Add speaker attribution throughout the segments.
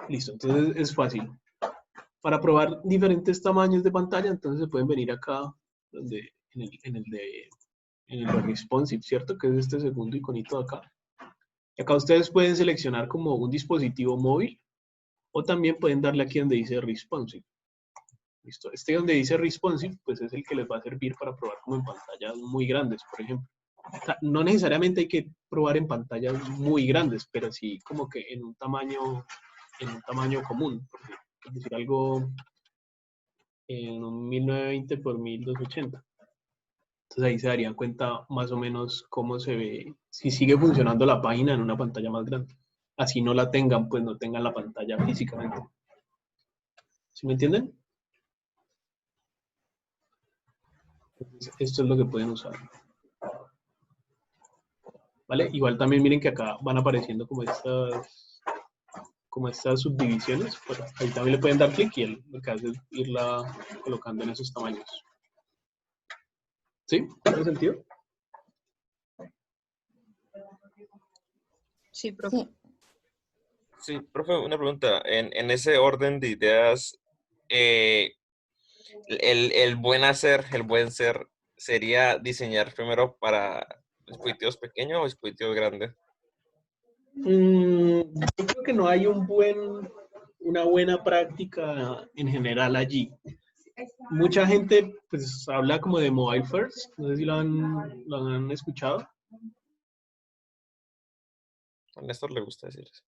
Speaker 1: Listo, entonces es fácil. Para probar diferentes tamaños de pantalla, entonces se pueden venir acá donde, en el de responsive, ¿cierto? Que es este segundo iconito de acá. Y acá ustedes pueden seleccionar como un dispositivo móvil o también pueden darle aquí donde dice responsive. Listo. Este donde dice responsive, pues es el que les va a servir para probar como en pantallas muy grandes, por ejemplo. O sea, no necesariamente hay que probar en pantallas muy grandes, pero sí como que en un tamaño común. Es decir, algo en un 1920 por 1280. Entonces ahí se darían cuenta más o menos cómo se ve, si sigue funcionando la página en una pantalla más grande. Así no la tengan, pues no tengan la pantalla físicamente. ¿Sí me entienden? Entonces, esto es lo que pueden usar. ¿Vale? Igual también miren que acá van apareciendo como estas subdivisiones. Pues ahí también le pueden dar clic y lo que hace es irla colocando en esos tamaños. ¿Sí? ¿Tiene sentido?
Speaker 2: Sí, profe.
Speaker 3: Sí, profe, una pregunta. En ese orden de ideas, eh, el buen ser, sería diseñar primero para dispositivos pequeños o dispositivos grandes.
Speaker 1: Yo creo que no hay una buena práctica en general allí. Mucha gente pues habla como de mobile first, no sé si lo han escuchado.
Speaker 3: A Néstor le gusta decir eso.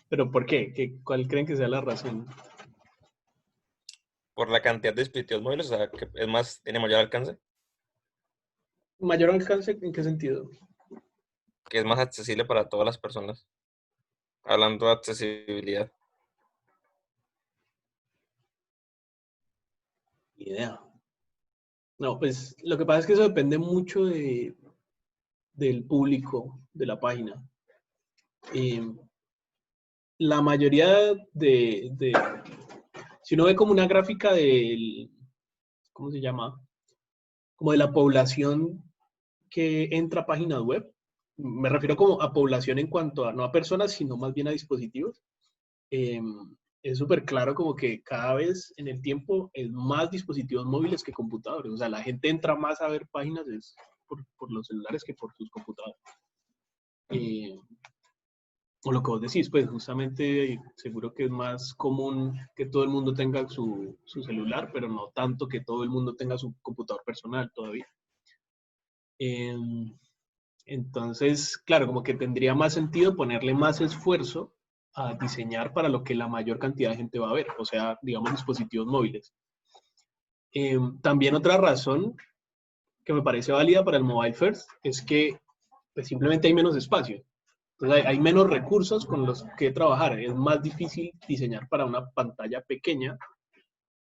Speaker 1: ¿Pero por qué? ¿Cuál creen que sea la razón?
Speaker 3: Por la cantidad de dispositivos móviles, o sea, que es más, tiene mayor alcance,
Speaker 1: ¿Mayor alcance en qué sentido?
Speaker 3: que es más accesible para todas las personas. Hablando de accesibilidad.
Speaker 1: Ni idea. No, pues lo que pasa es que eso depende mucho del público de la página. Eh, la mayoría si uno ve como una gráfica ¿cómo se llama? Como de la población que entra a páginas web, me refiero como a población en cuanto a no a personas, sino más bien a dispositivos. Eh, es súper claro como que cada vez en el tiempo es más dispositivos móviles que computadores. O sea, la gente entra más a ver páginas por los celulares que por sus computadores. O lo que vos decís, pues justamente seguro que es más común que todo el mundo tenga su celular, pero no tanto que todo el mundo tenga su computador personal todavía. Entonces, claro, como que tendría más sentido ponerle más esfuerzo a diseñar para lo que la mayor cantidad de gente va a ver, o sea, digamos, dispositivos móviles. También otra razón que me parece válida para el mobile first es que pues, simplemente hay menos espacio. Entonces hay menos recursos con los que trabajar. Es más difícil diseñar para una pantalla pequeña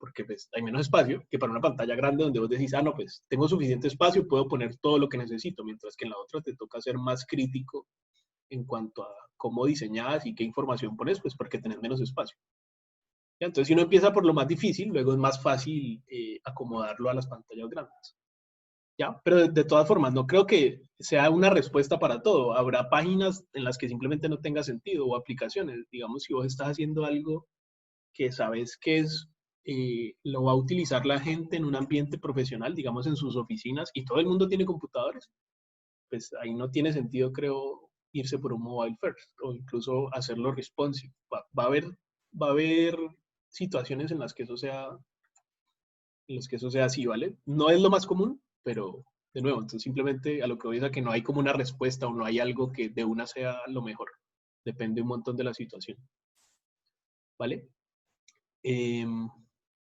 Speaker 1: porque pues, hay menos espacio que para una pantalla grande donde vos decís, ah, no, pues tengo suficiente espacio, puedo poner todo lo que necesito, mientras que en la otra te toca ser más crítico en cuanto a cómo diseñas y qué información pones, pues porque tenés menos espacio. ¿Ya? Entonces, si uno empieza por lo más difícil, luego es más fácil acomodarlo a las pantallas grandes. ¿Ya? Pero de todas formas, no creo que sea una respuesta para todo. Habrá páginas en las que simplemente no tenga sentido o aplicaciones. Digamos, si vos estás haciendo algo que sabes que lo va a utilizar la gente en un ambiente profesional, digamos en sus oficinas, y todo el mundo tiene computadores, pues ahí no tiene sentido, creo, irse por un mobile first o incluso hacerlo responsive. Va a haber situaciones en las que eso sea así, ¿vale? No es lo más común, pero de nuevo, entonces simplemente a lo que voy es a que no hay como una respuesta o no hay algo que de una sea lo mejor. Depende un montón de la situación. ¿Vale?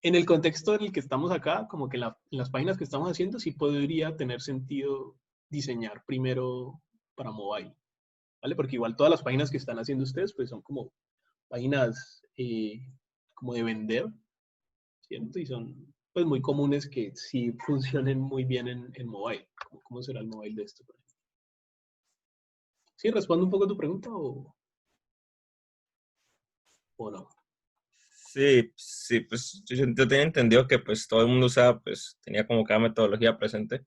Speaker 1: En el contexto en el que estamos acá, como que en las páginas que estamos haciendo, sí podría tener sentido diseñar primero para mobile, ¿vale? Porque igual todas las páginas que están haciendo ustedes, pues son como páginas como de vender, ¿cierto? Y son pues muy comunes que sí funcionen muy bien en mobile. ¿Cómo será el mobile de esto? ¿Sí respondo un poco a tu pregunta o no?
Speaker 3: Sí, sí, pues yo tenía entendido que pues todo el mundo usaba, pues tenía como cada metodología presente,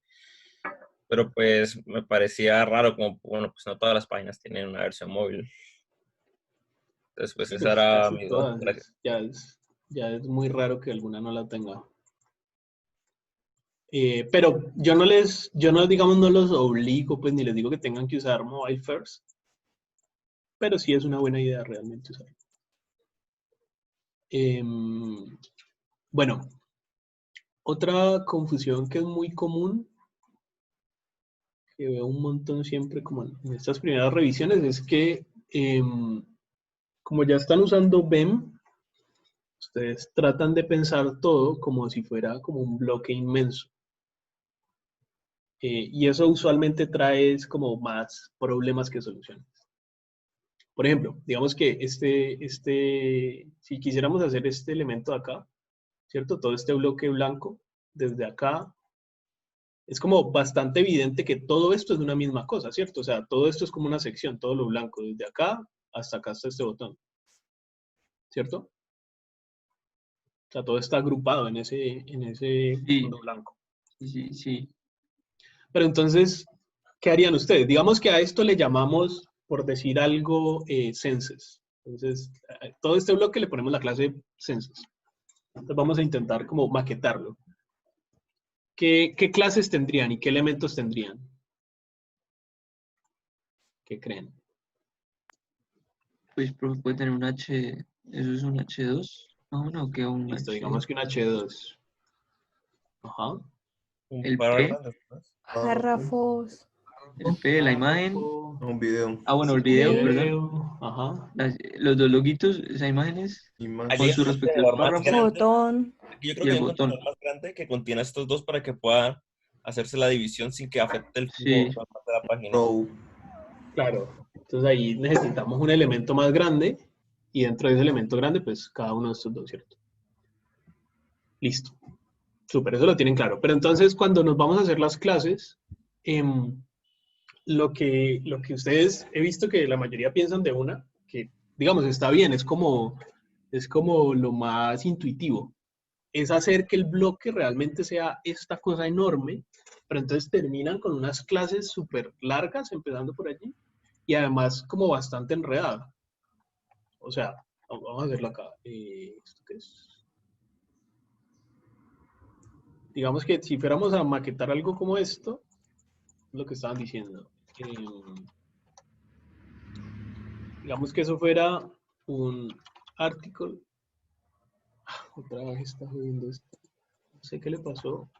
Speaker 3: pero pues me parecía raro como, bueno, pues no todas las páginas tienen una versión móvil. Entonces, pues esa
Speaker 1: Pues
Speaker 3: era
Speaker 1: casi
Speaker 3: mi duda.
Speaker 1: todas.
Speaker 3: Gracias.
Speaker 1: Ya es muy raro que alguna no la tenga. Pero yo no, digamos, no los obligo, pues ni les digo que tengan que usar Mobile First, pero sí es una buena idea realmente usarlo. Bueno, otra confusión que es muy común, que veo un montón siempre como en estas primeras revisiones, es que como ya están usando BEM, ustedes tratan de pensar todo como si fuera como un bloque inmenso. Y eso usualmente trae como más problemas que soluciones. Por ejemplo, digamos que si quisiéramos hacer este elemento de acá, ¿cierto? Todo este bloque blanco, desde acá, es como bastante evidente que todo esto es una misma cosa, ¿cierto? O sea, todo esto es como una sección, todo lo blanco, desde acá está este botón, ¿cierto? O sea, todo está agrupado en ese
Speaker 2: Sí,
Speaker 1: fondo blanco.
Speaker 2: sí, sí.
Speaker 1: Pero entonces, ¿qué harían ustedes? Digamos que a esto le llamamos, por decir algo, census. Entonces, a todo este bloque le ponemos la clase census. Entonces vamos a intentar como maquetarlo. ¿Qué clases tendrían y qué elementos tendrían? ¿Qué creen?
Speaker 2: Pues profe, puede tener un H, eso es un H2, más o menos, que un
Speaker 1: Listo,
Speaker 2: H,
Speaker 1: digamos que un H2. Ajá.
Speaker 3: Un
Speaker 2: el
Speaker 3: par
Speaker 2: P,
Speaker 3: después.
Speaker 4: Párrafos,
Speaker 2: el P, la imagen,
Speaker 1: Párrafo,
Speaker 5: Un video.
Speaker 2: bueno, el video, perdón,
Speaker 1: video, ajá.
Speaker 2: los dos loguitos, esa imágenes,
Speaker 5: Y más.
Speaker 2: con
Speaker 3: Allí es
Speaker 2: sus
Speaker 3: un
Speaker 2: respectivos
Speaker 3: contenedor más
Speaker 2: párrafos
Speaker 3: grande.
Speaker 4: botón,
Speaker 3: Yo creo
Speaker 2: y
Speaker 3: que
Speaker 2: el
Speaker 3: hay un
Speaker 2: botón.
Speaker 3: contenedor más grande que contiene estos dos para que pueda hacerse la división sin que afecte el flujo
Speaker 2: Sí,
Speaker 3: normal de la página.
Speaker 5: Row.
Speaker 1: Claro. Entonces ahí necesitamos un elemento más grande y dentro de ese elemento grande, pues cada uno de estos dos, ¿cierto? Listo. Súper, eso lo tienen claro. Pero entonces cuando nos vamos a hacer las clases, lo que ustedes he visto que la mayoría piensan de una, que digamos está bien, es como lo más intuitivo, es hacer que el bloque realmente sea esta cosa enorme, pero entonces terminan con unas clases súper largas, empezando por allí, y además como bastante enredada. O sea, vamos a hacerlo acá. ¿Esto qué es? Digamos que si fuéramos a maquetar algo como esto, es lo que estaban diciendo. Digamos que eso fuera un artículo. Otra vez está jodiendo esto. No sé qué le pasó.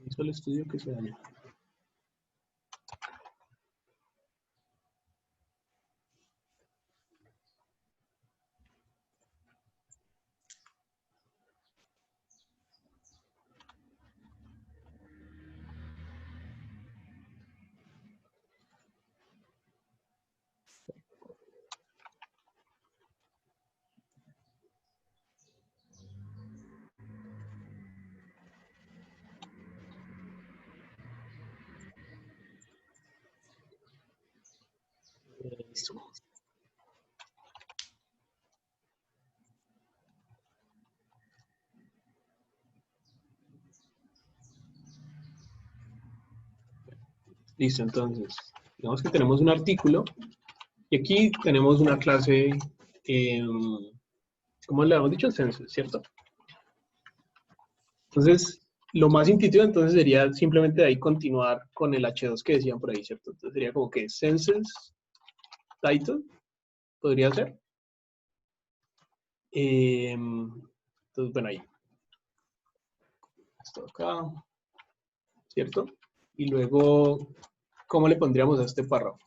Speaker 1: Hizo el estudio que se dañó. Listo. Listo, entonces, digamos que tenemos un artículo y aquí tenemos una clase, ¿cómo le hemos dicho? Census, ¿cierto? Entonces, lo más intuitivo entonces sería simplemente de ahí continuar con el H2 que decían por ahí, ¿cierto? Entonces sería como que census title, podría ser. Entonces, bueno, ahí. Esto acá, ¿cierto? Y luego, ¿cómo le pondríamos a este párrafo?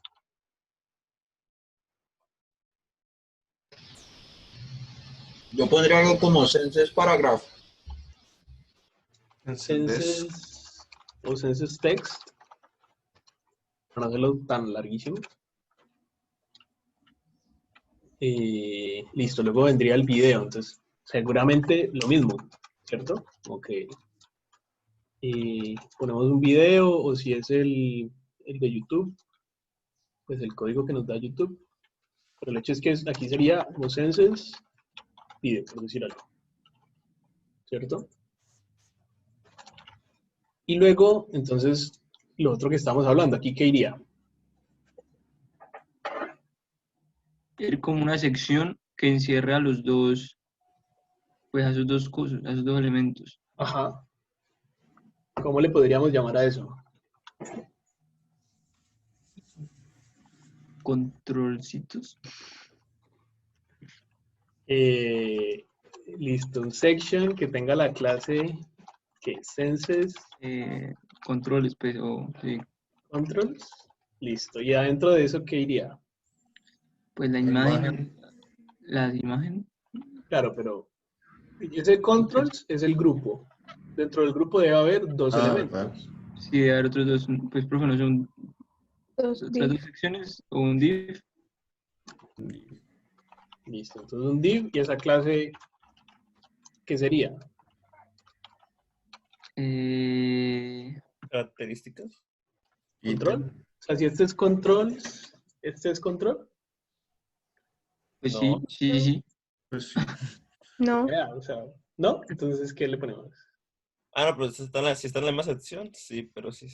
Speaker 5: Yo pondría algo como census paragraph.
Speaker 1: Census o census text, para no hacerlo tan larguísimo. Listo, luego vendría el video, entonces seguramente lo mismo, ¿cierto? Como que ponemos un video o si es el de YouTube, pues el código que nos da YouTube. Pero el hecho es que aquí sería como census video, por decir algo, ¿cierto? Y luego, entonces, lo otro que estamos hablando, ¿aquí qué iría?
Speaker 2: ir como una sección que encierre a los dos, pues a esos dos cosas, a esos dos elementos.
Speaker 1: Ajá. ¿Cómo le podríamos llamar a eso?
Speaker 2: Controlcitos.
Speaker 1: Listo, un section que tenga la clase que senses
Speaker 2: Controles, pues, o sí.
Speaker 1: controls. Listo. Y adentro de eso, ¿qué iría?
Speaker 2: Pues la
Speaker 5: La
Speaker 2: imagen, la imagen,
Speaker 1: Claro, pero ese controls es el grupo. Dentro del grupo debe haber dos
Speaker 5: Ah,
Speaker 1: elementos.
Speaker 2: sí, debe haber otros dos, pues, profe, no son
Speaker 4: Dos
Speaker 2: otras dos secciones o un div.
Speaker 1: Listo. Entonces un div y esa clase, ¿qué sería?
Speaker 3: Características.
Speaker 1: ¿Control?
Speaker 5: ítem.
Speaker 1: O sea, si este es control, este es control.
Speaker 2: Pues
Speaker 3: No.
Speaker 2: sí, sí, sí.
Speaker 5: Pues sí.
Speaker 4: No,
Speaker 1: Ya, o sea, ¿no? Entonces, ¿qué le ponemos?
Speaker 3: Ah, no, pero si está en la misma sección, sí, pero sí.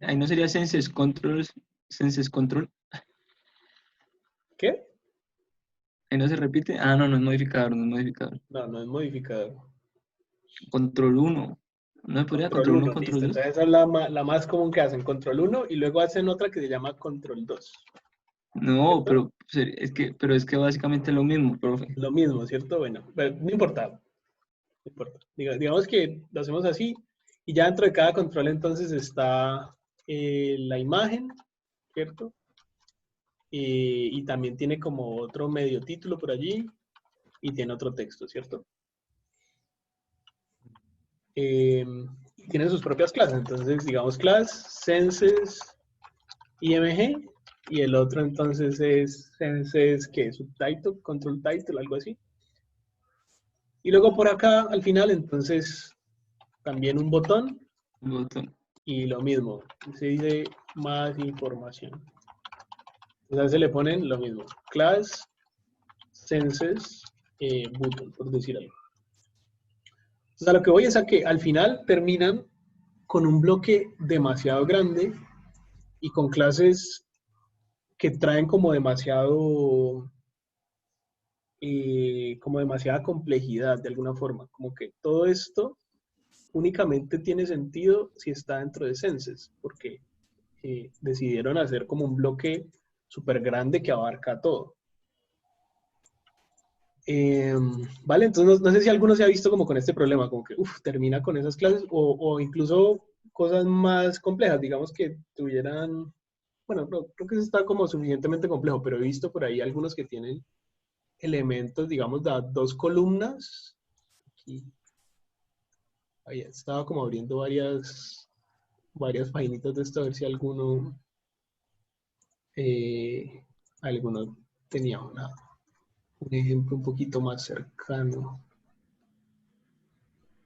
Speaker 2: Ahí no sería senses control.
Speaker 1: ¿Qué?
Speaker 2: Ahí no se repite. Ah, no, no es modificador, no es modificador.
Speaker 1: No, no es modificador.
Speaker 2: Control 1. ¿No se podría
Speaker 1: Control
Speaker 2: control 1,
Speaker 1: 1,
Speaker 2: control
Speaker 1: listo.
Speaker 2: 2?
Speaker 1: Entonces esa es la más común que hacen, control 1, y luego hacen otra que se llama control 2.
Speaker 2: No,
Speaker 1: ¿Cierto?
Speaker 2: pero es que básicamente es lo mismo, profe.
Speaker 1: Lo mismo, ¿cierto? Bueno, pero no importa. No importa. Digamos que lo hacemos así, y ya dentro de cada control entonces está la imagen, ¿cierto? Y también tiene como otro medio título por allí, y tiene otro texto, ¿cierto? Tiene sus propias clases, entonces digamos class, senses, img, y el otro entonces es senses, ¿qué? Subtitle, control title, algo así. Y luego por acá, al final, entonces, también un botón,
Speaker 2: Botón.
Speaker 1: y lo mismo, se dice más información. Entonces se le ponen lo mismo, class, senses, button, por decir algo. O sea, lo que voy es a que al final terminan con un bloque demasiado grande y con clases que traen como demasiada complejidad de alguna forma. Como que todo esto únicamente tiene sentido si está dentro de Senses, porque decidieron hacer como un bloque súper grande que abarca todo. Vale, entonces no sé si alguno se ha visto como con este problema, como que termina con esas clases o incluso cosas más complejas, digamos que tuvieran, bueno, creo que eso está como suficientemente complejo, pero he visto por ahí algunos que tienen elementos, digamos, de dos columnas. Aquí, ahí estaba como abriendo varias paginitas de esto, a ver si alguno tenía un ejemplo un poquito más cercano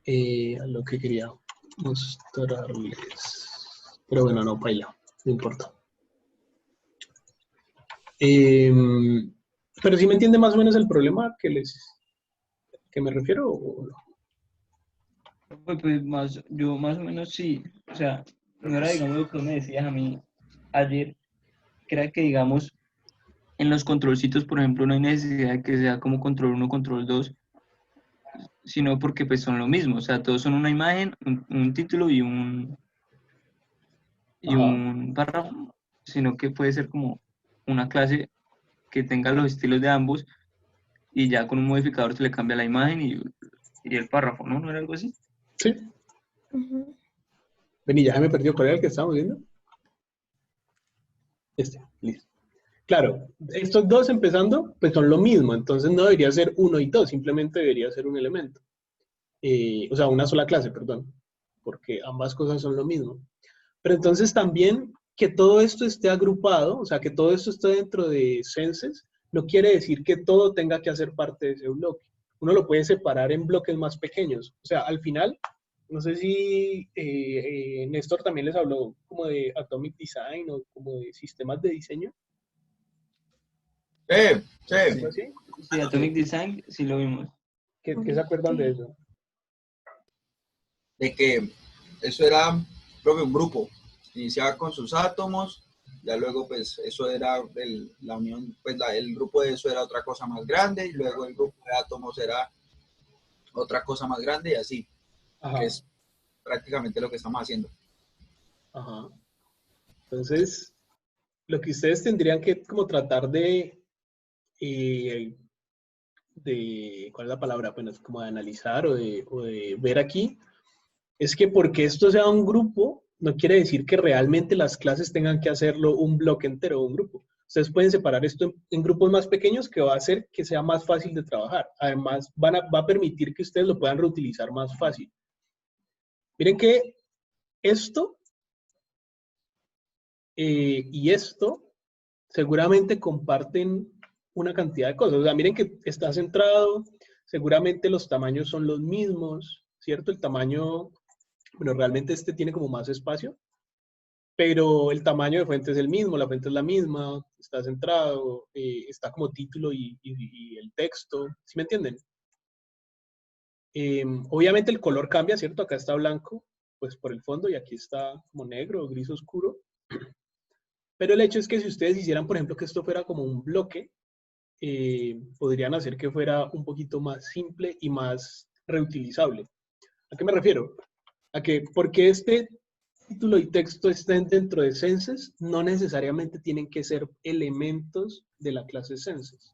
Speaker 1: a lo que quería mostrarles. Pero bueno, no, paila, no importa. Pero sí me entiende más o menos el problema que me refiero o no.
Speaker 2: Pues yo más o menos sí. O sea, no era, digamos, lo que me decías a mí ayer, que era que, digamos, en los controlcitos, por ejemplo, no hay necesidad de que sea como control 1, control 2, sino porque pues son lo mismo. O sea, todos son una imagen, un título y
Speaker 1: Ajá.
Speaker 2: un párrafo, sino que puede ser como una clase que tenga los estilos de ambos y ya con un modificador se le cambia la imagen y el párrafo, ¿no? ¿No era algo así?
Speaker 1: Sí.
Speaker 4: ujú,
Speaker 1: Vení, ya se me perdió. ¿Cuál era el que estábamos viendo? Listo. Claro, estos dos empezando, pues son lo mismo, entonces no debería ser uno y dos, simplemente debería ser un elemento. O sea, una sola clase, perdón, porque ambas cosas son lo mismo. Pero entonces también que todo esto esté agrupado, o sea, que todo esto esté dentro de senses, no quiere decir que todo tenga que hacer parte de ese bloque. Uno lo puede separar en bloques más pequeños. O sea, al final, no sé si Néstor también les habló como de Atomic Design o como de sistemas de diseño,
Speaker 5: Sí.
Speaker 1: algo así.
Speaker 2: Sí, Atomic Design, sí lo vimos.
Speaker 1: ¿Qué se acuerdan de eso?
Speaker 5: De que eso era propio un grupo. Iniciaba con sus átomos Ya luego, pues, eso era la unión, pues el grupo de eso era otra cosa más grande, y luego el grupo de átomos era otra cosa más grande, y así,
Speaker 1: Ajá,
Speaker 5: que es prácticamente lo que estamos haciendo.
Speaker 1: ajá. Entonces, lo que ustedes tendrían que como tratar eh, ¿cuál es la palabra? Bueno, es como de analizar o de ver aquí, es que porque esto sea un grupo, no quiere decir que realmente las clases tengan que hacerlo un bloque entero o un grupo. Ustedes pueden separar esto en grupos más pequeños que va a hacer que sea más fácil de trabajar. Además, va a permitir que ustedes lo puedan reutilizar más fácil. Miren que esto y esto seguramente comparten una cantidad de cosas. O sea, miren que está centrado, seguramente los tamaños son los mismos, ¿cierto? El tamaño, bueno, realmente este tiene como más espacio, pero el tamaño de fuente es el mismo, la fuente es la misma, está centrado, está como título y el texto, ¿sí me entienden? Obviamente el color cambia, ¿cierto? Acá está blanco, pues por el fondo, y aquí está como negro o gris oscuro. Pero el hecho es que si ustedes hicieran, por ejemplo, que esto fuera como un bloque, podrían hacer que fuera un poquito más simple y más reutilizable. ¿A qué me refiero? A que porque este título y texto estén dentro de Senses, no necesariamente tienen que ser elementos de la clase Senses.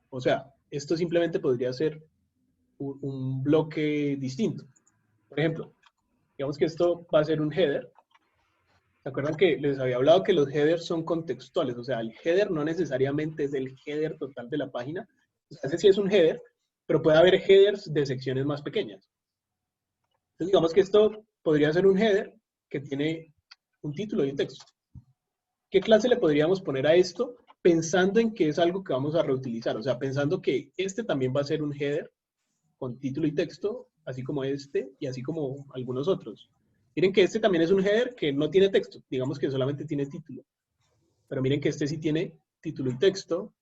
Speaker 1: O sea, esto simplemente podría ser un bloque distinto. Por ejemplo, digamos que esto va a ser un header. ¿Se acuerdan que les había hablado que los headers son contextuales? O sea, el header no necesariamente es el header total de la página. O sea, ese sí es un header, pero puede haber headers de secciones más pequeñas. Entonces, digamos que esto podría ser un header que tiene un título y un texto. ¿Qué clase le podríamos poner a esto pensando en que es algo que vamos a reutilizar? O sea, pensando que este también va a ser un header con título y texto, así como este y así como algunos otros. Miren que este también es un header que no tiene texto, digamos que solamente tiene título. Pero miren que este sí tiene título y texto.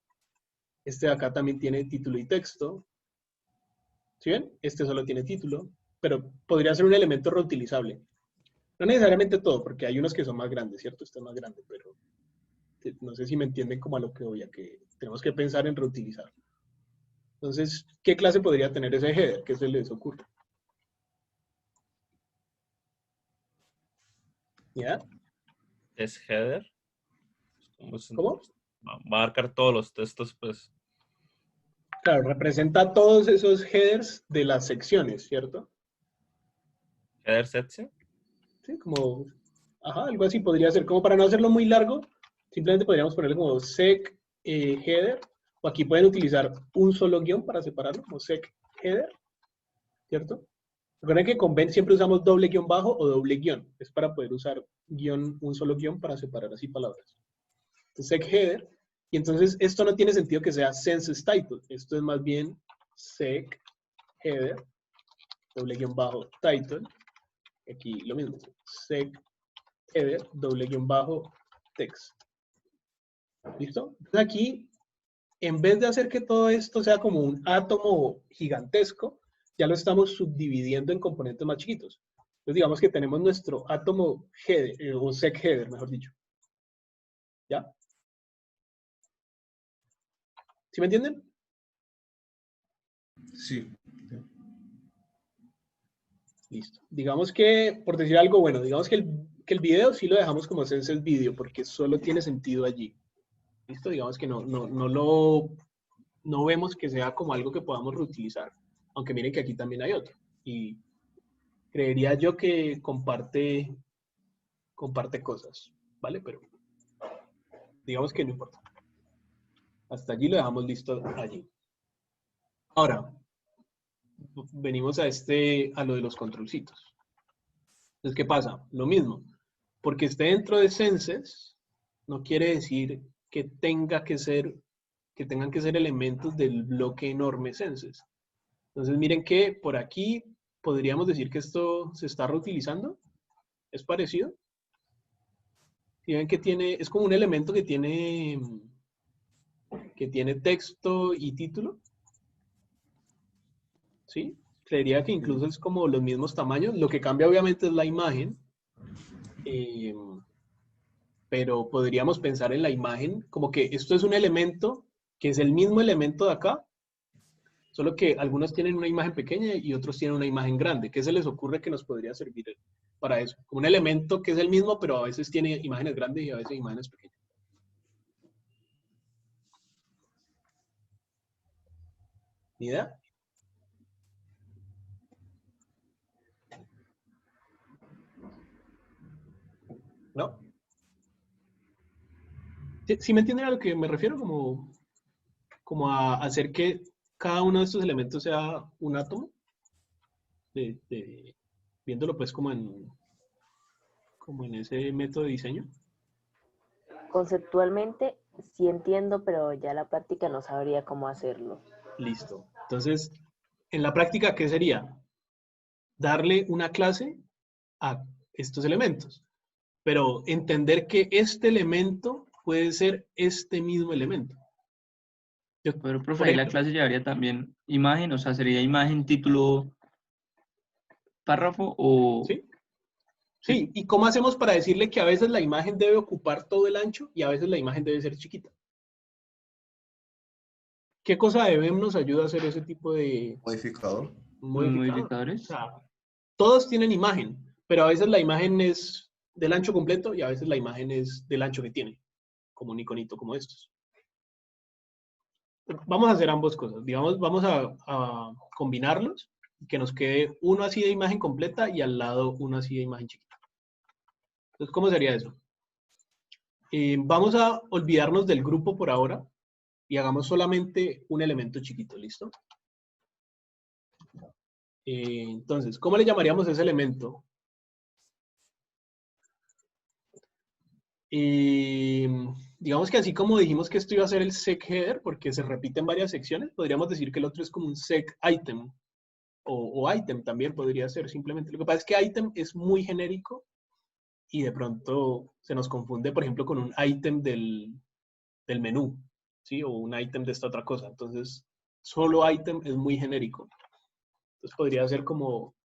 Speaker 1: Este de acá también tiene título y texto. ¿Sí ven? Este solo tiene título, pero podría ser un elemento reutilizable. No necesariamente todo, porque hay unos que son más grandes, ¿cierto? Este es más grande, pero no sé si me entienden como a lo que voy, a que tenemos que pensar en reutilizar. Entonces, ¿qué clase podría tener ese header? ¿Qué se les ocurre? ¿Ya?
Speaker 3: Es header.
Speaker 1: ¿Cómo?
Speaker 3: Va a marcar todos los textos, pues.
Speaker 1: Claro, representa todos esos headers de las secciones, ¿cierto?
Speaker 3: Header section.
Speaker 1: Sí, como, ajá, algo así podría ser. Como para no hacerlo muy largo, simplemente podríamos ponerle como sec header, o aquí pueden utilizar un solo guión para separarlo, como sec header, ¿cierto? Recuerden que con Ben siempre usamos doble guión bajo o doble guión. Es para poder usar un solo guión para separar así palabras. Entonces, sec header. Y entonces esto no tiene sentido que sea census title. Esto es más bien sec header, doble guión bajo title. Aquí lo mismo. Sec header, doble guión bajo text. ¿Listo? Entonces aquí, en vez de hacer que todo esto sea como un átomo gigantesco, ya lo estamos subdividiendo en componentes más chiquitos. Entonces digamos que tenemos nuestro átomo header, o sec header, mejor dicho. ¿Ya? ¿Sí me entienden?
Speaker 6: Sí.
Speaker 1: Listo. Digamos que, por decir algo bueno, digamos que el video sí lo dejamos como Senses Video, porque solo tiene sentido allí. ¿Listo? Digamos que no vemos que sea como algo que podamos reutilizar. Aunque miren que aquí también hay otro. Y creería yo que comparte cosas, ¿vale? Pero digamos que no importa. Hasta allí lo dejamos listo allí. Ahora, venimos a lo de los controlcitos. Entonces, ¿qué pasa? Lo mismo. Porque esté dentro de Senses, no quiere decir que tengan que ser elementos del bloque enorme Senses. Entonces, miren que por aquí podríamos decir que esto se está reutilizando. ¿Es parecido? Si ven que es como un elemento que tiene texto y título. ¿Sí? Creería que incluso es como los mismos tamaños. Lo que cambia obviamente es la imagen. pero podríamos pensar en la imagen como que esto es un elemento que es el mismo elemento de acá, solo que algunos tienen una imagen pequeña y otros tienen una imagen grande. ¿Qué se les ocurre que nos podría servir para eso? Como un elemento que es el mismo, pero a veces tiene imágenes grandes y a veces imágenes pequeñas. ¿Ni idea? ¿No? ¿Sí me entienden a lo que me refiero? Como a hacer que cada uno de estos elementos sea un átomo, viéndolo pues como en ese método de diseño.
Speaker 6: Conceptualmente sí entiendo, pero ya la práctica no sabría cómo hacerlo.
Speaker 1: Listo. Entonces, en la práctica, ¿qué sería? Darle una clase a estos elementos, pero entender que este elemento puede ser este mismo elemento.
Speaker 2: Pero, profe,
Speaker 1: Por
Speaker 2: ahí la
Speaker 1: ejemplo,
Speaker 2: clase llevaría también imagen, o sea, sería imagen, título, párrafo o...
Speaker 1: ¿sí?
Speaker 2: Sí.
Speaker 1: Sí, ¿y cómo hacemos para decirle que a veces la imagen debe ocupar todo el ancho y a veces la imagen debe ser chiquita? ¿Qué cosa de BEM nos ayuda a hacer ese tipo de
Speaker 7: Modificador.
Speaker 1: modificador? O
Speaker 2: Modificadores.
Speaker 1: sea, todos tienen imagen, pero a veces la imagen es del ancho completo y a veces la imagen es del ancho que tiene, como un iconito como estos. Vamos a hacer ambas cosas. Digamos, vamos a combinarlos y que nos quede uno así de imagen completa y al lado uno así de imagen chiquita. Entonces, ¿cómo sería eso? Vamos a olvidarnos del grupo por ahora y hagamos solamente un elemento chiquito, ¿listo? Entonces, ¿cómo le llamaríamos a ese elemento? Digamos que así como dijimos que esto iba a ser el sec header, porque se repite en varias secciones, podríamos decir que el otro es como un sec item, o item también podría ser simplemente. Lo que pasa es que item es muy genérico y de pronto se nos confunde, por ejemplo, con un item del menú, ¿sí? O un item de esta otra cosa. Entonces, solo item es muy genérico. Entonces podría ser como,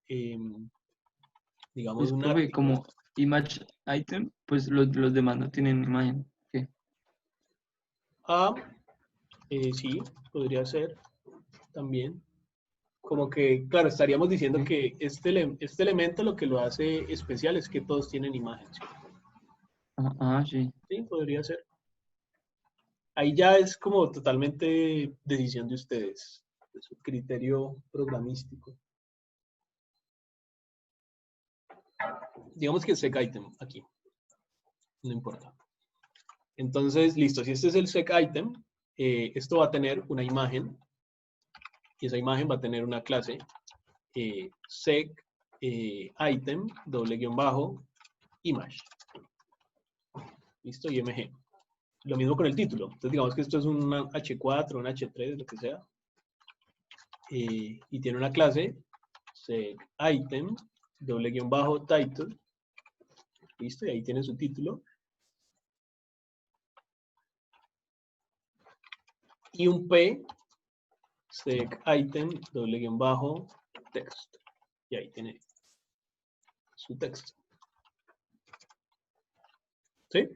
Speaker 1: digamos,
Speaker 2: Pues,
Speaker 1: un
Speaker 2: profe,
Speaker 1: artículo.
Speaker 2: como image item, pues los demás no tienen imagen. ¿Qué?
Speaker 1: Ah, sí, podría ser también. Como que, claro, estaríamos diciendo
Speaker 2: ¿Qué?
Speaker 1: que este elemento lo que lo hace especial es que todos tienen imagen, ¿sí?
Speaker 2: Sí.
Speaker 1: Sí, podría ser. Ahí ya es como totalmente decisión de ustedes, de su criterio programístico. Digamos que es sec item aquí, no importa. Entonces, listo, si este es el sec item, esto va a tener una imagen y esa imagen va a tener una clase sec item doble guión bajo image. Listo, img. Lo mismo con el título. Entonces, digamos que esto es un H4, un H3, lo que sea. Y tiene una clase sec item doble guión bajo title. Listo, y ahí tiene su título. Y un P sec item doble guión bajo text. Y ahí tiene su texto. ¿Sí?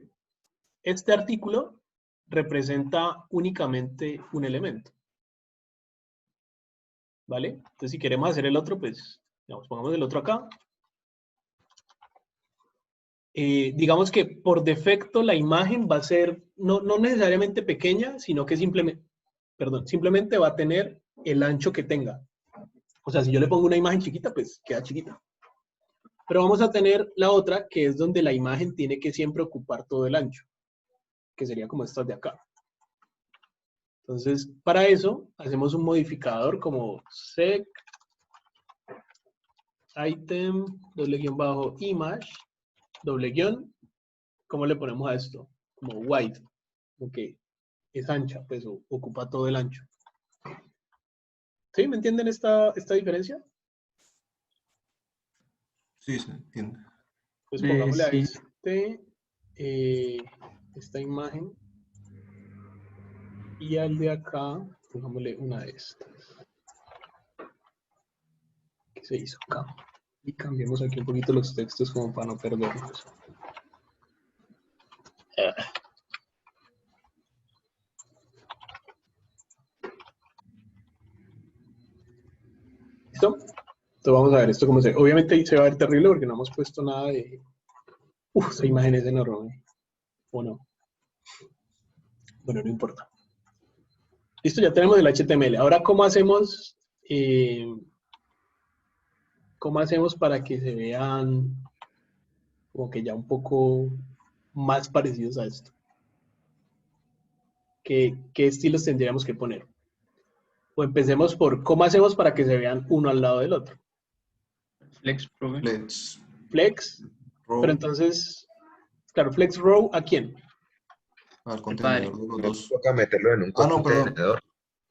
Speaker 1: Este artículo representa únicamente un elemento. ¿Vale? Entonces, si queremos hacer el otro, pues, digamos, pongamos el otro acá. Digamos que por defecto la imagen va a ser, no necesariamente pequeña, sino que simplemente va a tener el ancho que tenga. O sea, si yo le pongo una imagen chiquita, pues queda chiquita. Pero vamos a tener la otra, que es donde la imagen tiene que siempre ocupar todo el ancho, que sería como estas de acá. Entonces, para eso, hacemos un modificador como sec item doble guión bajo image doble guión. ¿Cómo le ponemos a esto? Como wide, porque es ancha, pues ocupa todo el ancho. ¿Sí? ¿Me entienden esta diferencia?
Speaker 7: Sí, se entiende.
Speaker 1: Pues pongámosle a
Speaker 2: Sí.
Speaker 1: esta imagen y al de acá, pongámosle una de estas. ¿Qué se hizo acá? Y cambiemos aquí un poquito los textos como para no perdernos. ¿Listo? Entonces vamos a ver esto cómo se ve. Obviamente se va a ver terrible porque no hemos puesto nada de... Uf, esa imagen es enorme. ¿O no? Bueno, no importa. Listo, ya tenemos el HTML. Ahora, ¿cómo hacemos para que se vean como que ya un poco más parecidos a esto? ¿Qué estilos tendríamos que poner? O empecemos por cómo hacemos para que se vean uno al lado del otro.
Speaker 2: Flex, profe.
Speaker 5: Flex.
Speaker 1: Flex,
Speaker 5: Row,
Speaker 1: pero entonces, claro, flex row, ¿a quién?
Speaker 5: al
Speaker 2: El
Speaker 5: contenedor
Speaker 2: padre.
Speaker 5: de los
Speaker 3: No
Speaker 5: dos.
Speaker 3: toca meterlo en un
Speaker 5: Ah, no, perdón.
Speaker 3: contenedor.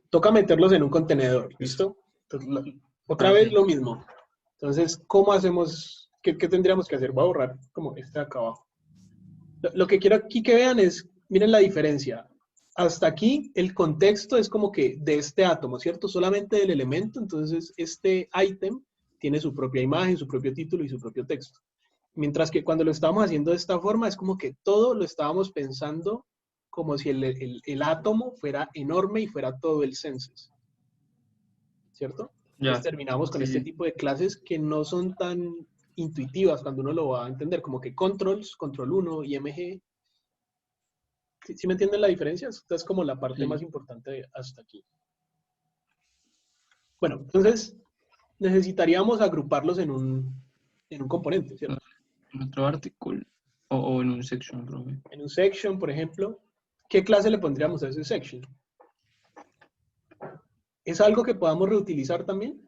Speaker 1: Toca meterlos en un contenedor, ¿listo? Entonces, otra
Speaker 2: Ah,
Speaker 1: vez
Speaker 2: sí.
Speaker 1: lo mismo. Entonces, ¿cómo hacemos? ¿Qué tendríamos que hacer? Voy a borrar como este de acá abajo. Lo que quiero aquí que vean es, miren la diferencia. Hasta aquí el contexto es como que de este átomo, ¿cierto? Solamente del elemento, entonces este ítem tiene su propia imagen, su propio título y su propio texto. Mientras que cuando lo estábamos haciendo de esta forma, es como que todo lo estábamos pensando como si el átomo fuera enorme y fuera todo el census, ¿cierto? Entonces
Speaker 2: Ya.
Speaker 1: terminamos con
Speaker 2: Sí,
Speaker 1: este
Speaker 2: sí.
Speaker 1: tipo de clases que no son tan intuitivas cuando uno lo va a entender, como que controls, control 1, IMG. ¿Sí me entienden la diferencia? Esta es como la parte
Speaker 2: Sí.
Speaker 1: más importante hasta aquí. Bueno, entonces necesitaríamos agruparlos en un componente, ¿cierto?
Speaker 2: En otro artículo o en un section, profe.
Speaker 1: En un section, por ejemplo, ¿qué clase le pondríamos a ese section? ¿Es algo que podamos reutilizar también?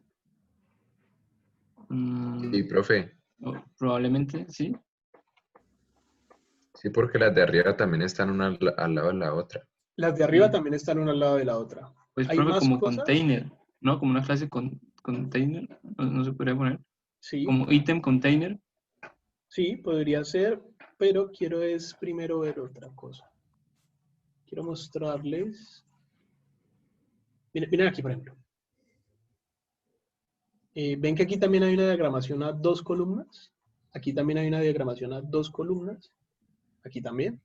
Speaker 3: Sí, profe.
Speaker 2: Probablemente, sí.
Speaker 3: Sí, porque las de arriba también están una al lado de la otra.
Speaker 1: Las de arriba
Speaker 2: Sí.
Speaker 1: también están una al lado de la otra.
Speaker 2: Pues,
Speaker 1: ¿Hay
Speaker 2: profe,
Speaker 1: más
Speaker 2: como
Speaker 1: cosas?
Speaker 2: container, ¿no? Como una clase con container, no se podría poner.
Speaker 1: Sí,
Speaker 2: Como item container.
Speaker 1: sí, podría ser, pero quiero es primero ver otra cosa. Quiero mostrarles. Miren aquí, por ejemplo. ¿Ven que aquí también hay una diagramación a 2 columnas? Aquí también hay una diagramación a 2 columnas. Aquí también.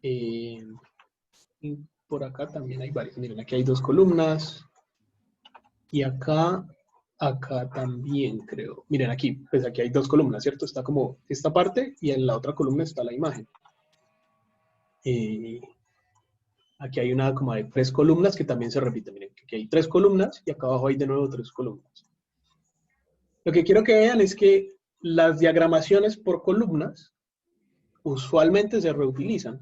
Speaker 1: Y por acá también hay varias. Miren, aquí hay 2 columnas. Y acá también creo. Miren aquí, pues aquí hay 2 columnas, ¿cierto? Está como esta parte y en la otra columna está la imagen. Aquí hay una como de 3 columnas que también se repiten. Miren, aquí hay 3 columnas y acá abajo hay de nuevo 3 columnas. Lo que quiero que vean es que las diagramaciones por columnas usualmente se reutilizan.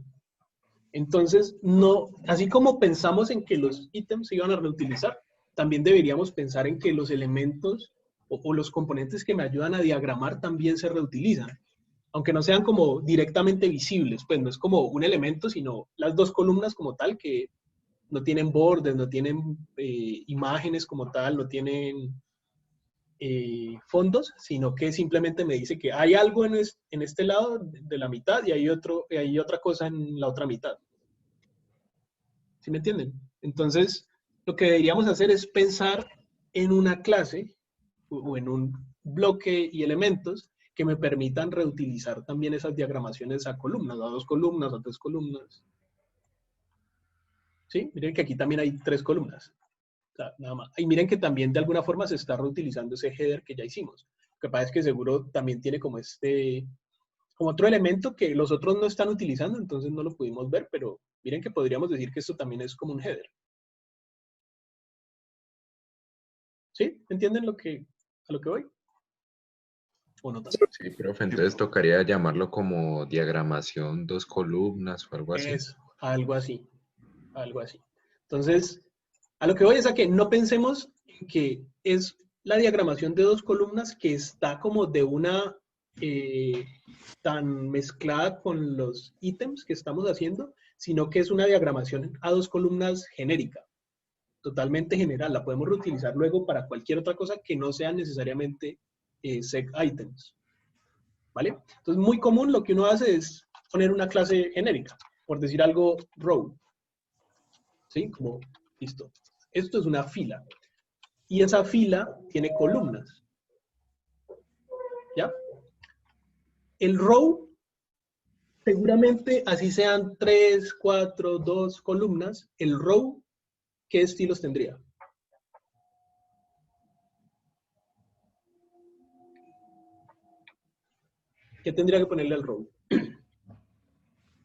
Speaker 1: Entonces, no, así como pensamos en que los ítems se iban a reutilizar, también deberíamos pensar en que los elementos o los componentes que me ayudan a diagramar también se reutilizan. Aunque no sean como directamente visibles, pues no es como un elemento, sino las 2 columnas como tal, que no tienen bordes, no tienen imágenes como tal, no tienen fondos, sino que simplemente me dice que hay algo en este lado de la mitad y hay otra cosa en la otra mitad. ¿Sí me entienden? Entonces, lo que deberíamos hacer es pensar en una clase o en un bloque y elementos que me permitan reutilizar también esas diagramaciones a columnas, a 2 columnas, a 3 columnas. ¿Sí? Miren que aquí también hay 3 columnas. O sea, nada más. Y miren que también de alguna forma se está reutilizando ese header que ya hicimos. Lo que pasa es que seguro también tiene como como otro elemento que los otros no están utilizando, entonces no lo pudimos ver, pero miren que podríamos decir que esto también es como un header. ¿Sí? ¿Entienden a lo que voy? ¿O no tanto?
Speaker 3: Sí, profe, entonces tocaría llamarlo como diagramación 2 columnas o algo así.
Speaker 1: Eso, algo así, algo así. Entonces, a lo que voy es a que no pensemos que es la diagramación de 2 columnas que está como de una tan mezclada con los ítems que estamos haciendo, sino que es una diagramación a 2 columnas genérica, totalmente general. La podemos reutilizar luego para cualquier otra cosa que no sean necesariamente seg items. ¿Vale? Entonces, muy común lo que uno hace es poner una clase genérica, por decir algo, row. ¿Sí? Como, listo. Esto es una fila. Y esa fila tiene columnas. ¿Ya? El row Seguramente, así sean 3, 4, 2 columnas, el row, ¿qué estilos tendría? ¿Qué tendría que ponerle al row?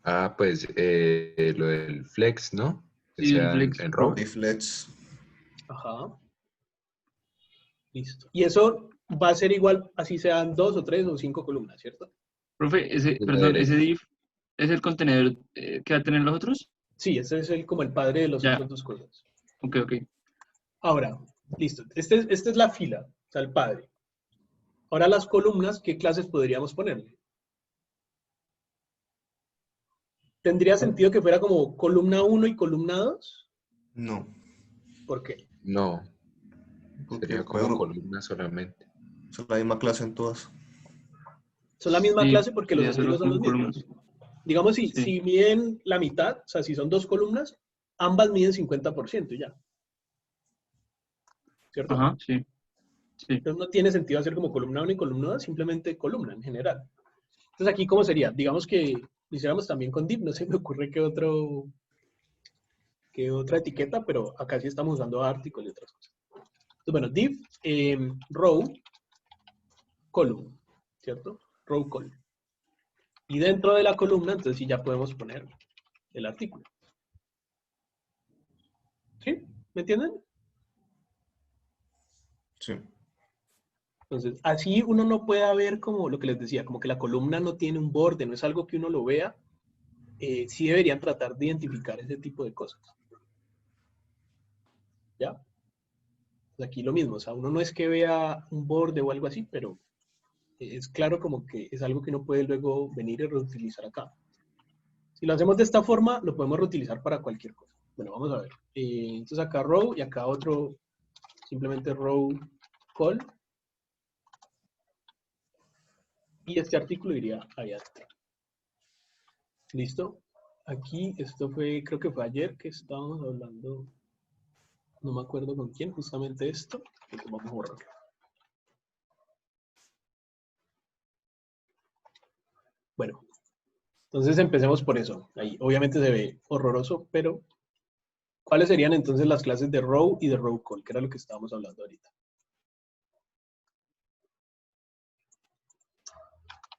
Speaker 7: Ah, pues lo del flex, ¿no? Que
Speaker 2: Sí, el
Speaker 7: sea
Speaker 2: flex.
Speaker 7: en row.
Speaker 8: Deflex.
Speaker 1: Ajá. Listo. Y eso va a ser igual, así sean 2 o 3 o 5 columnas, ¿cierto?
Speaker 2: Profe,
Speaker 7: Y lo
Speaker 2: perdón,
Speaker 7: del-
Speaker 2: ese div es el contenedor que va a tener los otros.
Speaker 1: Sí, ese es como el padre de las
Speaker 2: Ya,
Speaker 1: otras dos cosas.
Speaker 2: ok, ok.
Speaker 1: Ahora, listo. Esta es la fila, o sea, el padre. Ahora las columnas, ¿qué clases podríamos ponerle? ¿Tendría sentido que fuera como columna 1 y columna 2?
Speaker 8: No,
Speaker 1: ¿Por qué?
Speaker 7: No,
Speaker 8: porque
Speaker 7: sería como columna solamente.
Speaker 8: son la misma clase en todas.
Speaker 1: Son la misma
Speaker 2: Sí,
Speaker 1: clase porque los
Speaker 2: sería solo
Speaker 1: estilos son los
Speaker 2: con columnas.
Speaker 1: mismos. Digamos,
Speaker 2: Sí.
Speaker 1: si miden la mitad, o sea, si son 2 columnas, ambas miden 50% y ya. ¿Cierto?
Speaker 2: Ajá, sí. Sí.
Speaker 1: Entonces no tiene sentido hacer como columna 1 y columna 2, simplemente columna en general. Entonces aquí, ¿cómo sería? Digamos que lo hiciéramos también con div, no se me ocurre qué otra etiqueta, pero acá sí estamos usando article y otras cosas. Entonces, bueno, div, row, column, ¿cierto? Row, column. Y dentro de la columna, entonces sí ya podemos poner el artículo. ¿Sí? ¿Me entienden?
Speaker 8: Sí.
Speaker 1: Entonces, así uno no puede ver como lo que les decía, como que la columna no tiene un borde, no es algo que uno lo vea. Sí deberían tratar de identificar ese tipo de cosas. ¿Ya? Pues aquí lo mismo, o sea, uno no es que vea un borde o algo así, pero es claro como que es algo que uno puede luego venir y reutilizar acá. Si lo hacemos de esta forma, lo podemos reutilizar para cualquier cosa. Bueno, vamos a ver. Entonces acá row y acá otro, simplemente row call. Y este artículo iría ahí adentro. ¿Listo? Aquí, esto fue, creo que fue ayer que estábamos hablando, no me acuerdo con quién, justamente esto. Entonces vamos a borrarlo. Bueno, entonces empecemos por eso. Ahí obviamente se ve horroroso, pero ¿cuáles serían entonces las clases de row y de row call? Que era lo que estábamos hablando ahorita.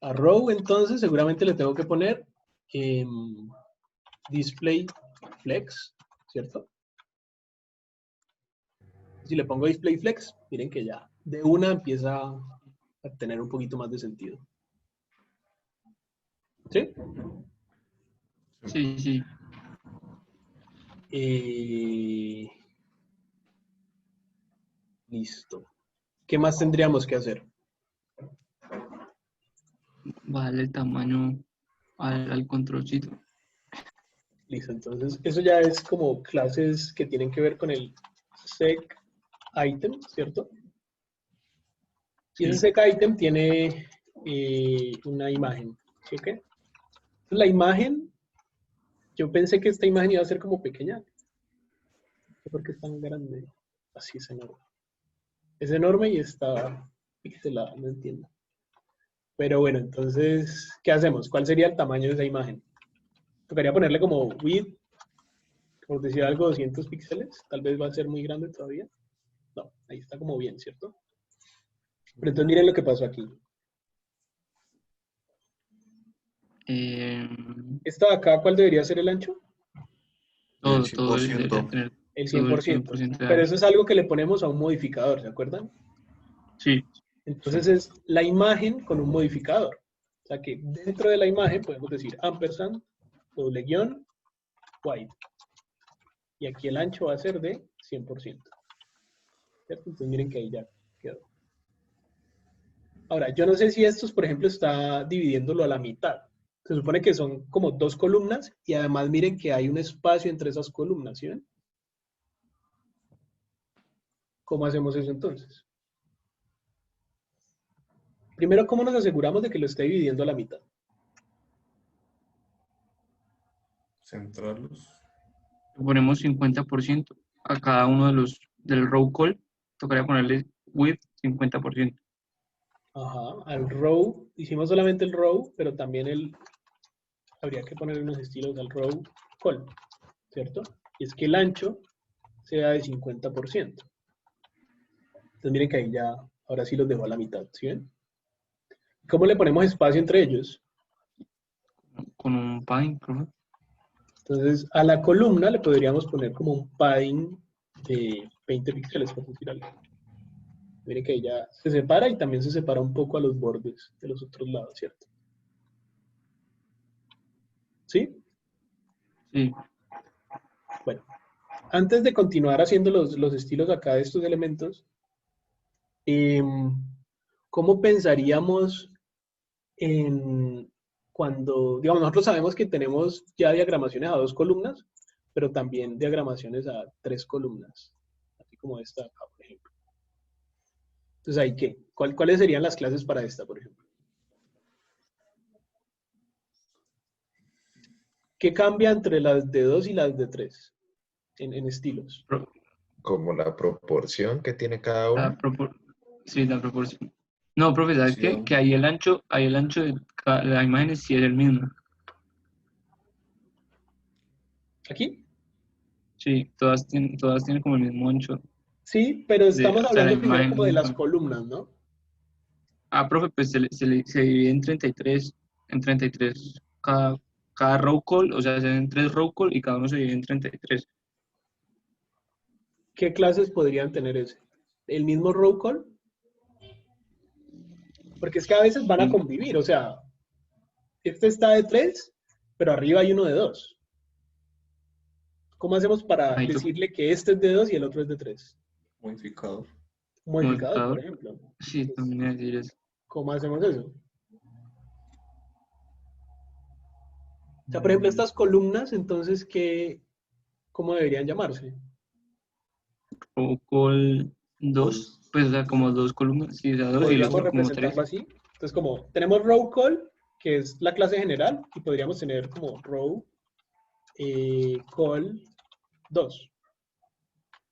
Speaker 1: A row entonces seguramente le tengo que poner display flex, ¿cierto? Si le pongo display flex, miren que ya de una empieza a tener un poquito más de sentido. ¿Sí?
Speaker 2: Sí, sí.
Speaker 1: Listo. ¿Qué más tendríamos que hacer?
Speaker 2: Vale el tamaño al controlcito.
Speaker 1: Listo, entonces eso ya es como clases que tienen que ver con el sec item, ¿cierto? Y ese
Speaker 2: Sí.
Speaker 1: sec item tiene una imagen, ¿sí o qué? Entonces, la imagen, yo pensé que esta imagen iba a ser como pequeña. No sé por qué es tan grande. Así es enorme. Es enorme y está pixelada, no entiendo. Pero bueno, entonces, ¿qué hacemos? ¿Cuál sería el tamaño de esa imagen? Tocaría ponerle como width, por decir algo, 200 píxeles. Tal vez va a ser muy grande todavía. No, ahí está como bien, ¿cierto? Pero entonces miren lo que pasó aquí. ¿Esto de acá cuál debería ser el ancho?
Speaker 8: El
Speaker 2: Todo debería
Speaker 8: 100%.
Speaker 2: tener
Speaker 1: El
Speaker 2: todo el
Speaker 1: 100%.
Speaker 2: 100% de
Speaker 1: Pero
Speaker 2: ancho.
Speaker 1: eso es algo que le ponemos a un modificador, ¿se acuerdan?
Speaker 2: Sí,
Speaker 1: Entonces es la imagen con un modificador. O sea que dentro de la imagen podemos decir ampersand, doble guión, white. Y aquí el ancho va a ser de 100%. ¿Cierto? Entonces miren que ahí ya quedó. Ahora, yo no sé si estos, por ejemplo, está dividiéndolo a la mitad. Se supone que son como 2 columnas y además miren que hay un espacio entre esas columnas, ¿sí ven? ¿Cómo hacemos eso entonces? Primero, ¿cómo nos aseguramos de que lo esté dividiendo a la mitad?
Speaker 8: Centrarlos.
Speaker 2: ponemos 50% a cada uno de los del row call. Tocaría ponerle width 50%.
Speaker 1: Ajá, al row, hicimos solamente el row, pero también el habría que poner unos estilos al row col, ¿cierto? Y es que el ancho sea de 50%. Entonces miren que ahí ya, ahora sí los dejo a la mitad, ¿sí ven? ¿Cómo le ponemos espacio entre ellos?
Speaker 2: Con un padding, profe.
Speaker 1: Entonces a la columna le podríamos poner como un padding de 20 píxeles, por decir algo. Miren que ahí ya se separa y también se separa un poco a los bordes de los otros lados, ¿cierto? ¿Sí?
Speaker 2: Sí.
Speaker 1: Bueno, antes de continuar haciendo los estilos acá de estos elementos, ¿cómo pensaríamos en cuando, digamos, nosotros sabemos que tenemos ya diagramaciones a 2 columnas, pero también diagramaciones a 3 columnas, así como esta acá, por ejemplo. Entonces, ¿ahí qué? ¿Cuáles serían las clases para esta, por ejemplo? ¿Qué cambia entre las de 2 y las de 3 en estilos?
Speaker 7: Como la proporción que tiene cada
Speaker 2: La
Speaker 7: uno.
Speaker 2: sí, la proporción. No, profe, ¿sabes qué?
Speaker 7: Sí.
Speaker 2: Que ahí el ancho de las imágenes sí es el mismo.
Speaker 1: ¿Aquí?
Speaker 2: Sí, todas tienen como el mismo ancho.
Speaker 1: Sí, pero estamos
Speaker 2: O sea, la
Speaker 1: hablando primero
Speaker 2: imagen
Speaker 1: como de las
Speaker 2: misma.
Speaker 1: columnas, ¿no?
Speaker 2: Ah, profe, pues se divide en 33, cada row call, o sea, se hacen 3 row call y cada uno se divide en 33.
Speaker 1: ¿Qué clases podrían tener ese? ¿El mismo row call? Porque es que a veces van a convivir, o sea, este está de 3, pero arriba hay uno de 2. ¿Cómo hacemos para
Speaker 2: Ahí toca
Speaker 1: decirle que este es de 2 y el otro es de 3?
Speaker 8: Modificador.
Speaker 1: Un modificador, por
Speaker 2: modificador.
Speaker 1: ejemplo.
Speaker 2: Sí,
Speaker 1: Entonces,
Speaker 2: también iba a decir eso.
Speaker 1: ¿cómo hacemos eso? O sea, por ejemplo, estas columnas, entonces, ¿cómo deberían llamarse?
Speaker 2: Row call 2, pues, o sea, como 2 columnas, sí, o sea, 2 y el
Speaker 1: Podríamos
Speaker 2: otro como
Speaker 1: representarlo
Speaker 2: 3.
Speaker 1: así. Entonces, como tenemos row call, que es la clase general, y podríamos tener como row call 2,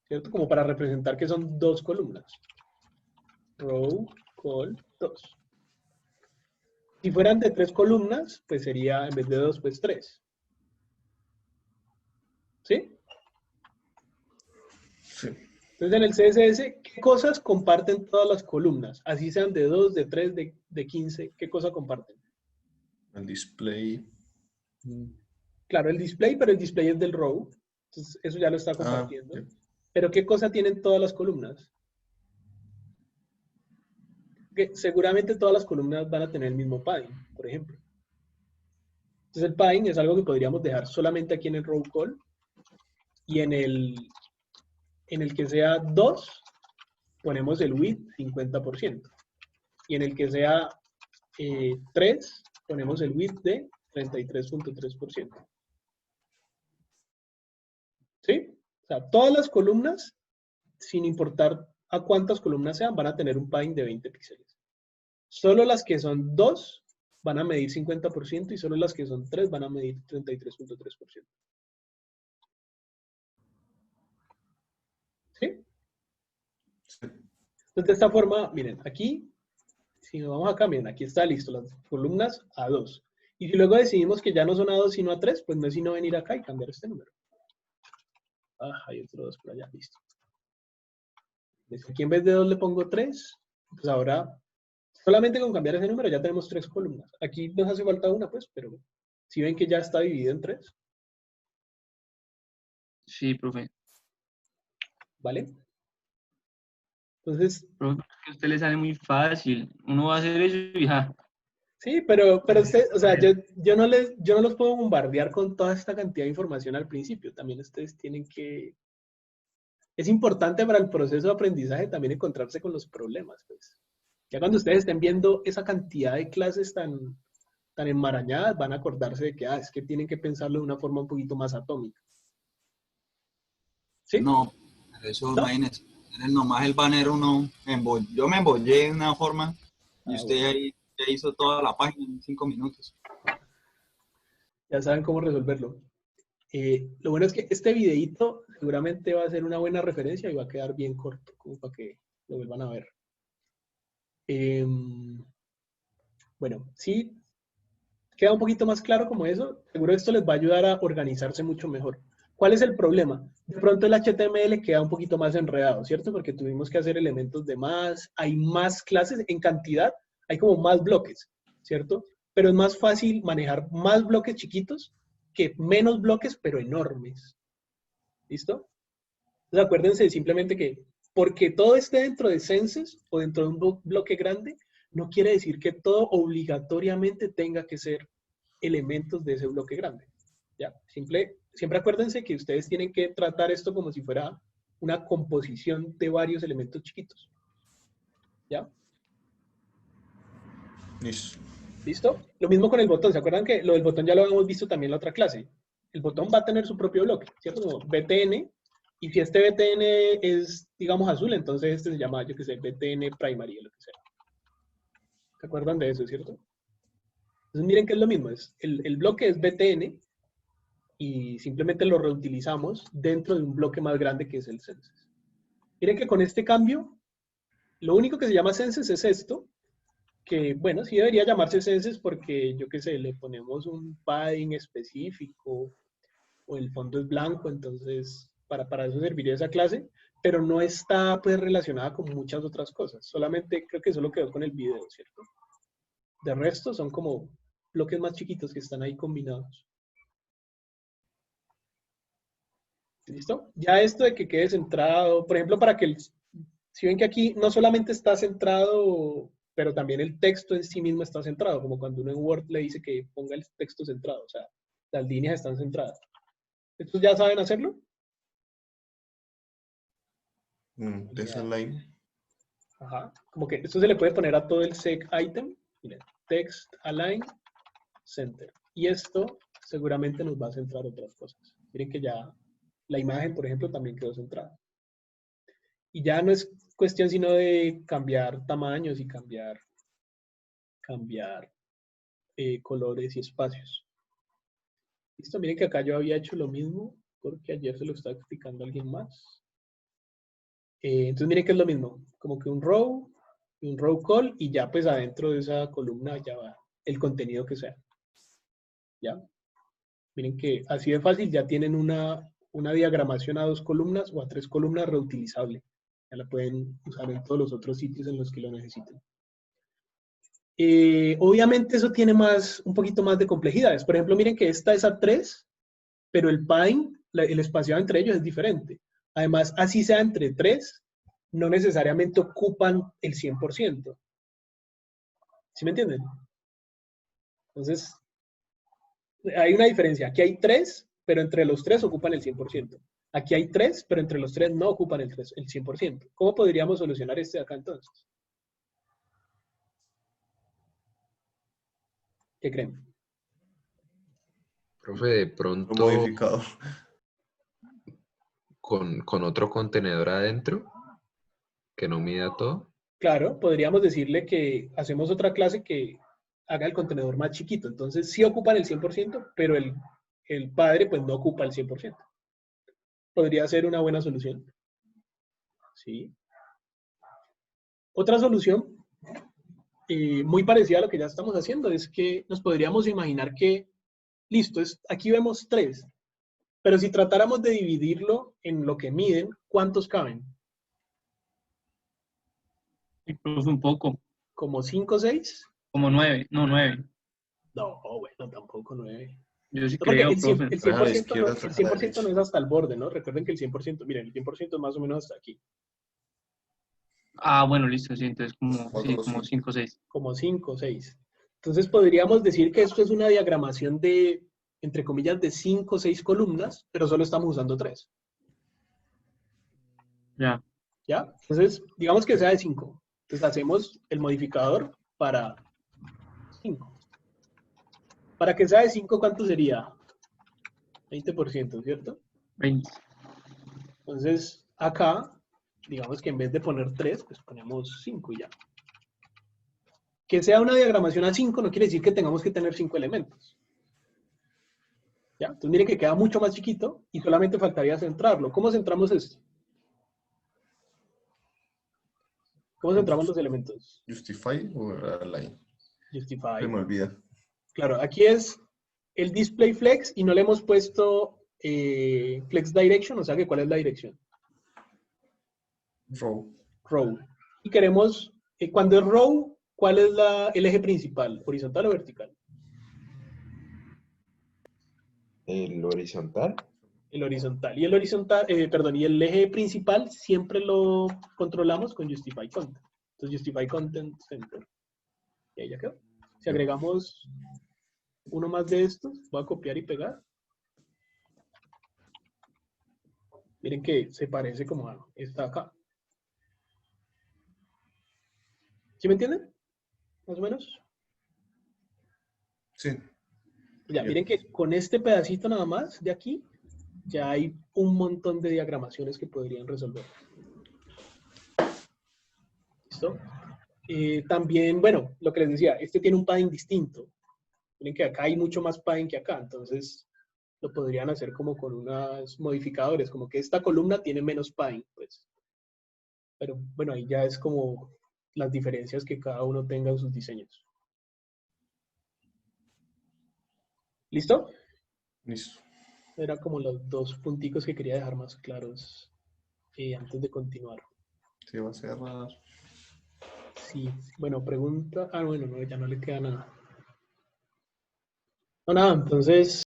Speaker 1: ¿cierto? Como para representar que son 2 columnas. Row call 2. Si fueran de 3 columnas, pues sería, en vez de 2, pues 3. ¿Sí?
Speaker 8: Sí.
Speaker 1: Entonces, en el CSS, ¿qué cosas comparten todas las columnas? Así sean de 2, de 3, de 15, ¿qué cosa comparten?
Speaker 8: El display.
Speaker 1: Claro, el display, pero el display es del row. Entonces, eso ya lo está compartiendo.
Speaker 8: Ya.
Speaker 1: Pero ¿qué cosa tienen todas las columnas? Que seguramente todas las columnas van a tener el mismo padding, por ejemplo. Entonces, el padding es algo que podríamos dejar solamente aquí en el row call. Y en el que sea 2, ponemos el width 50%. Y en el que sea 3, ponemos el width de 33.3%. ¿Sí? O sea, todas las columnas, sin importar a cuántas columnas sean, van a tener un padding de 20 píxeles. Solo las que son 2 van a medir 50% y solo las que son 3 van a medir 33.3%. ¿Sí?
Speaker 8: Sí.
Speaker 1: Entonces, de esta forma, miren, aquí, si nos vamos acá, miren, aquí está listo, las columnas a 2. Y si luego decidimos que ya no son a 2, sino a 3, pues no es sino venir acá y cambiar este número. Ah, hay otro 2 por allá, listo. Entonces, aquí en vez de 2 le pongo 3, pues ahora, solamente con cambiar ese número ya tenemos 3 columnas. Aquí nos hace falta una, pues, pero si ven que ya está dividido en 3,
Speaker 2: Sí, profe.
Speaker 1: ¿vale? Entonces,
Speaker 2: Profe, que a usted le sale muy fácil. Uno va a hacer eso y ya.
Speaker 1: sí, pero usted, o sea, yo no los puedo bombardear con toda esta cantidad de información al principio. También ustedes tienen que... Es importante para el proceso de aprendizaje también encontrarse con los problemas, pues. Ya cuando ustedes estén viendo esa cantidad de clases tan enmarañadas, van a acordarse de que, es que tienen que pensarlo de una forma un poquito más atómica. ¿Sí?
Speaker 5: No, eso
Speaker 1: ¿No?
Speaker 5: imagínese. Nomás el banner yo me embollé de una forma y
Speaker 1: Ah,
Speaker 5: usted
Speaker 1: bueno.
Speaker 5: ahí ya hizo toda la página en 5 minutos.
Speaker 1: Ya saben cómo resolverlo. Lo bueno es que este videito seguramente va a ser una buena referencia y va a quedar bien corto, como para que lo vuelvan a ver. Bueno, sí, queda un poquito más claro como eso, seguro esto les va a ayudar a organizarse mucho mejor. ¿Cuál es el problema? De pronto el HTML queda un poquito más enredado, ¿cierto? Porque tuvimos que hacer elementos de más, hay más clases en cantidad, hay como más bloques, ¿cierto? Pero es más fácil manejar más bloques chiquitos que menos bloques, pero enormes. ¿Listo? Entonces acuérdense simplemente que porque todo esté dentro de census o dentro de un bloque grande, no quiere decir que todo obligatoriamente tenga que ser elementos de ese bloque grande. ¿Ya? Siempre acuérdense que ustedes tienen que tratar esto como si fuera una composición de varios elementos chiquitos. ¿Ya?
Speaker 8: Listo.
Speaker 1: ¿Listo? Lo mismo con el botón. ¿Se acuerdan que lo del botón ya lo habíamos visto también en la otra clase? El botón va a tener su propio bloque, ¿cierto? Como BTN. Y si este BTN es, digamos, azul, entonces este se llama, yo qué sé, BTN primary o lo que sea. ¿Se acuerdan de eso, cierto? Entonces miren que es lo mismo. El bloque es BTN y simplemente lo reutilizamos dentro de un bloque más grande que es el census. Miren que con este cambio, lo único que se llama census es esto, que bueno, sí debería llamarse census porque, yo qué sé, le ponemos un padding específico o el fondo es blanco, entonces para eso serviría esa clase, pero no está pues relacionada con muchas otras cosas. Solamente creo que solo quedó con el video, ¿cierto? De resto son como bloques más chiquitos que están ahí combinados. ¿Listo? Ya esto de que quede centrado, por ejemplo, para que, si ven que aquí no solamente está centrado, pero también el texto en sí mismo está centrado, como cuando uno en Word le dice que ponga el texto centrado, o sea, las líneas están centradas. ¿Estos ya saben hacerlo?
Speaker 8: Desalign.
Speaker 1: Ajá. Como que esto se le puede poner a todo el seg item. Miren, text, align, center. Y esto seguramente nos va a centrar otras cosas. Miren que ya la imagen, por ejemplo, también quedó centrada. Y ya no es cuestión sino de cambiar tamaños y cambiar colores y espacios. Listo, miren que acá yo había hecho lo mismo porque ayer se lo estaba explicando a alguien más. Entonces miren que es lo mismo, como que un row call y ya pues adentro de esa columna ya va el contenido que sea. ¿Ya? Miren que así de fácil ya tienen una diagramación a 2 columnas o a 3 columnas reutilizable. Ya la pueden usar en todos los otros sitios en los que lo necesiten. Obviamente eso tiene un poquito más de complejidades. Por ejemplo, miren que esta es a 3, pero el padding, el espaciado entre ellos es diferente. Además, así sea entre 3, no necesariamente ocupan el 100%. ¿Sí me entienden? Entonces, hay una diferencia. Aquí hay 3, pero entre los 3 ocupan el 100%. Aquí hay 3, pero entre los 3 no ocupan el 100%. ¿Cómo podríamos solucionar este de acá entonces? ¿Qué creen?
Speaker 7: Profe, de
Speaker 8: Lo
Speaker 7: pronto
Speaker 8: modificado.
Speaker 7: con otro contenedor adentro que no mida todo.
Speaker 1: Claro, podríamos decirle que hacemos otra clase que haga el contenedor más chiquito. Entonces sí ocupan el 100%, pero el padre pues no ocupa el 100%. Podría ser una buena solución. ¿Sí? Otra solución muy parecida a lo que ya estamos haciendo es que nos podríamos imaginar que, listo, aquí vemos 3, pero si tratáramos de dividirlo en lo que miden, ¿cuántos caben?
Speaker 2: Incluso un poco,
Speaker 1: ¿Como 5 o 6?
Speaker 2: como 9, no 9.
Speaker 1: No, bueno, tampoco 9.
Speaker 2: Yo sí
Speaker 1: No, porque
Speaker 2: creo,
Speaker 1: el 100%,
Speaker 2: profe.
Speaker 1: el
Speaker 8: A la
Speaker 1: 100% no,
Speaker 8: izquierda,
Speaker 1: el
Speaker 8: otra a la
Speaker 1: 100% no
Speaker 8: derecha.
Speaker 1: es hasta el borde, ¿no? Recuerden que el 100%, miren, el 100% es más o menos hasta aquí.
Speaker 2: Ah, bueno, listo, sí, entonces como, sí,
Speaker 8: 4 o
Speaker 2: como
Speaker 8: 5.
Speaker 2: 5 o 6.
Speaker 1: Como 5 o 6. Entonces podríamos decir que esto es una diagramación de, entre comillas, de 5 o 6 columnas, pero solo estamos usando 3.
Speaker 2: Ya.
Speaker 1: ¿Ya? Entonces, digamos que sea de 5. Entonces hacemos el modificador para 5. Para que sea de 5, ¿cuánto sería? 20%, ¿cierto?
Speaker 2: 20.
Speaker 1: Entonces, acá, digamos que en vez de poner 3, pues ponemos 5 y ya. Que sea una diagramación a 5 no quiere decir que tengamos que tener 5 elementos. ¿Ya? Entonces miren que queda mucho más chiquito y solamente faltaría centrarlo. ¿Cómo centramos esto? ¿Cómo centramos los elementos?
Speaker 8: Justify o align. Se
Speaker 1: Justify.
Speaker 8: me olvida.
Speaker 1: Claro, aquí es el display flex y no le hemos puesto flex direction, o sea que ¿cuál es la dirección?
Speaker 8: Row.
Speaker 1: Row. Y queremos, cuando es row, ¿cuál es el eje principal? ¿Horizontal o vertical?
Speaker 7: El horizontal.
Speaker 1: El horizontal. Y el horizontal, perdón, y el eje principal siempre lo controlamos con justify content. Entonces justify content center. Y ahí ya quedó. Si agregamos uno más de estos, voy a copiar y pegar. Miren que se parece como a esta acá. ¿Sí me entienden? Más o menos.
Speaker 8: Sí.
Speaker 1: Ya,
Speaker 8: Bien.
Speaker 1: miren que con este pedacito nada más de aquí, ya hay un montón de diagramaciones que podrían resolver. ¿Listo? También, bueno, lo que les decía, este tiene un padding distinto. Miren que acá hay mucho más padding que acá, entonces lo podrían hacer como con unos modificadores, como que esta columna tiene menos padding, pues. Pero bueno, ahí ya es como las diferencias que cada uno tenga en sus diseños. ¿Listo?
Speaker 8: Listo.
Speaker 1: Eran como los dos punticos que quería dejar más claros antes de continuar.
Speaker 8: Se va a cerrar.
Speaker 1: Sí, bueno, pregunta. Ah, bueno, no, ya no le queda nada. No, nada, entonces